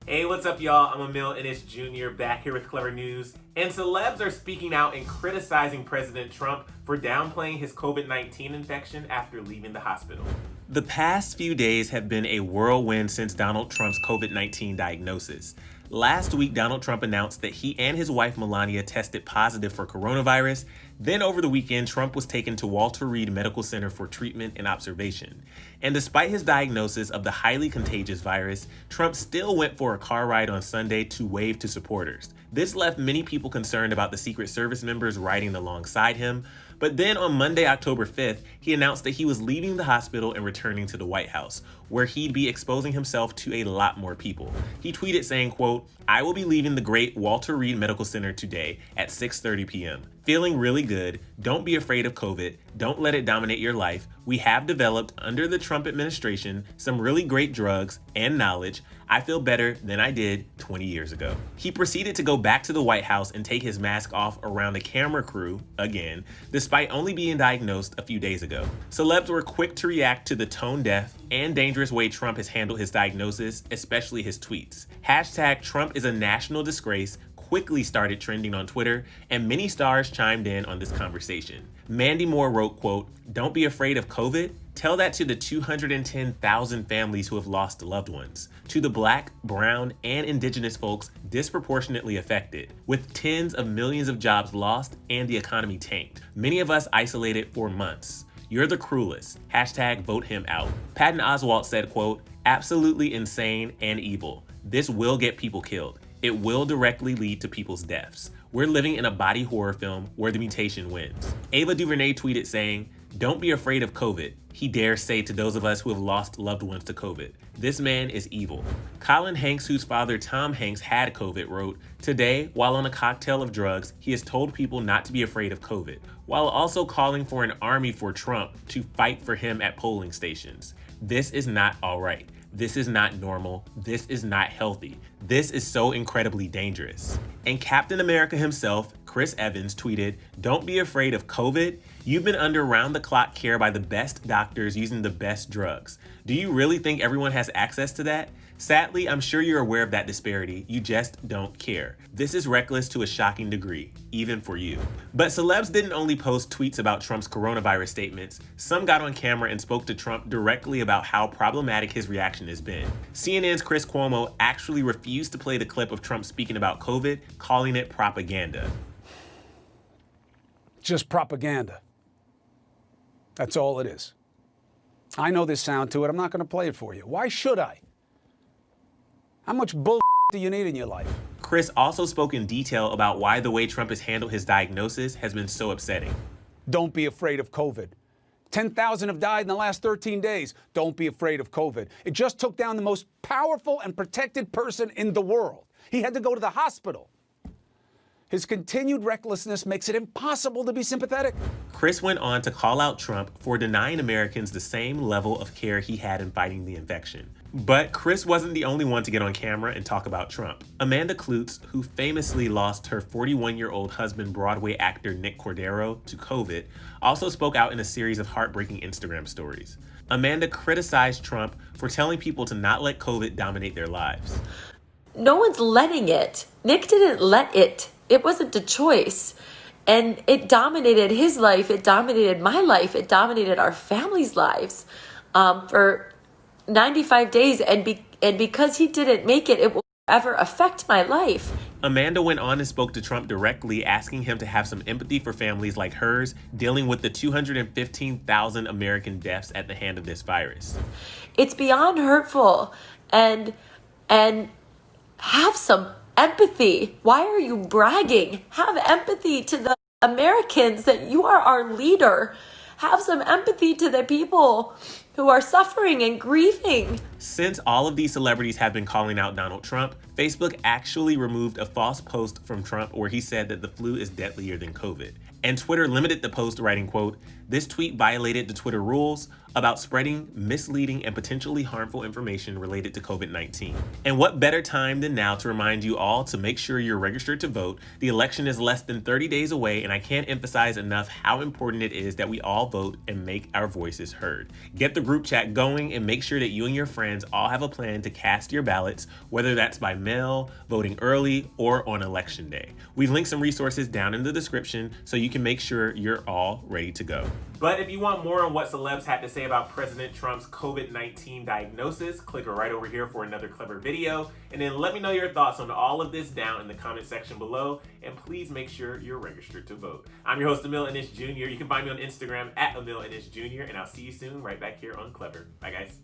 Hey, what's up, y'all? I'm Emil Ennis Jr. back here with Clever News. And celebs are speaking out and criticizing President Trump for downplaying his COVID-19 infection after leaving the hospital. The past few days have been a whirlwind since Donald Trump's COVID-19 diagnosis. Last week, Donald Trump announced that he and his wife Melania tested positive for coronavirus. Then over the weekend, Trump was taken to Walter Reed Medical Center for treatment and observation. And despite his diagnosis of the highly contagious virus, Trump still went for a car ride on Sunday to wave to supporters. This left many people concerned about the Secret Service members riding alongside him. But then on Monday, October 5th, he announced that he was leaving the hospital and returning to the White House, where he'd be exposing himself to a lot more people. He tweeted saying, quote, "I will be leaving the great Walter Reed Medical Center today at 6:30 p.m. Feeling really good. Don't be afraid of COVID. Don't let it dominate your life. We have developed, under the Trump administration, some really great drugs and knowledge. I feel better than I did 20 years ago." He proceeded to go back to the White House and take his mask off around a camera crew, again, despite only being diagnosed a few days ago. Celebs were quick to react to the tone-deaf and dangerous way Trump has handled his diagnosis, especially his tweets. Hashtag Trump is a national disgrace quickly started trending on Twitter, and many stars chimed in on this conversation. Mandy Moore wrote, quote, "Don't be afraid of COVID. Tell that to the 210,000 families who have lost loved ones, to the Black, brown, and indigenous folks disproportionately affected, with tens of millions of jobs lost and the economy tanked. Many of us isolated for months. You're the cruelest. Hashtag vote him out." Patton Oswalt said, quote, "Absolutely insane and evil. This will get people killed. It will directly lead to people's deaths. We're living in a body horror film where the mutation wins." Ava DuVernay tweeted saying, "Don't be afraid of COVID," he dares say to those of us who have lost loved ones to COVID. "This man is evil." Colin Hanks, whose father Tom Hanks had COVID, wrote, "Today, while on a cocktail of drugs, he has told people not to be afraid of COVID, while also calling for an army for Trump to fight for him at polling stations. This is not all right. This is not normal. This is not healthy. This is so incredibly dangerous." And Captain America himself, Chris Evans, tweeted, "Don't be afraid of COVID. You've been under round-the-clock care by the best doctors using the best drugs. Do you really think everyone has access to that? Sadly, I'm sure you're aware of that disparity. You just don't care. This is reckless to a shocking degree, even for you." But celebs didn't only post tweets about Trump's coronavirus statements. Some got on camera and spoke to Trump directly about how problematic his reaction has been. CNN's Chris Cuomo actually refused to play the clip of Trump speaking about COVID, calling it propaganda. Just propaganda. That's all it is. I know there's sound to it. I'm not going to play it for you. Why should I? How much bull do you need in your life? Chris also spoke in detail about why the way Trump has handled his diagnosis has been so upsetting. Don't be afraid of COVID. 10,000 have died in the last 13 days. Don't be afraid of COVID. It just took down the most powerful and protected person in the world. He had to go to the hospital. His continued recklessness makes it impossible to be sympathetic. Chris went on to call out Trump for denying Americans the same level of care he had in fighting the infection. But Chris wasn't the only one to get on camera and talk about Trump. Amanda Kloots, who famously lost her 41-year-old husband, Broadway actor Nick Cordero, to COVID, also spoke out in a series of heartbreaking Instagram stories. Amanda criticized Trump for telling people to not let COVID dominate their lives. No one's letting it. Nick didn't let it. It wasn't a choice. And it dominated his life. It dominated my life. It dominated our family's lives for 95 days. And because he didn't make it, it will ever affect my life. Amanda went on and spoke to Trump directly, asking him to have some empathy for families like hers dealing with the 215,000 American deaths at the hand of this virus. It's beyond hurtful. And have some empathy. Why are you bragging? Have empathy to the Americans that you are our leader. Have some empathy to the people who are suffering and grieving. Since all of these celebrities have been calling out Donald Trump, Facebook actually removed a false post from Trump where he said that the flu is deadlier than COVID. And Twitter limited the post, writing, quote, This tweet violated the Twitter rules about spreading misleading and potentially harmful information related to COVID-19. And what better time than now to remind you all to make sure you're registered to vote. The election is less than 30 days away, and I can't emphasize enough how important it is that we all vote and make our voices heard. Get the group chat going and make sure that you and your friends all have a plan to cast your ballots, whether that's by mail, voting early, or on election day. We've linked some resources down in the description so you can make sure you're all ready to go. But if you want more on what celebs had to say about President Trump's COVID-19 diagnosis, click right over here for another clever video. And then let me know your thoughts on all of this down in the comment section below. And please make sure you're registered to vote. I'm your host, Emil Ennis Jr. You can find me on Instagram at Emil Ennis Jr. And I'll see you soon right back here on Clever. Bye, guys.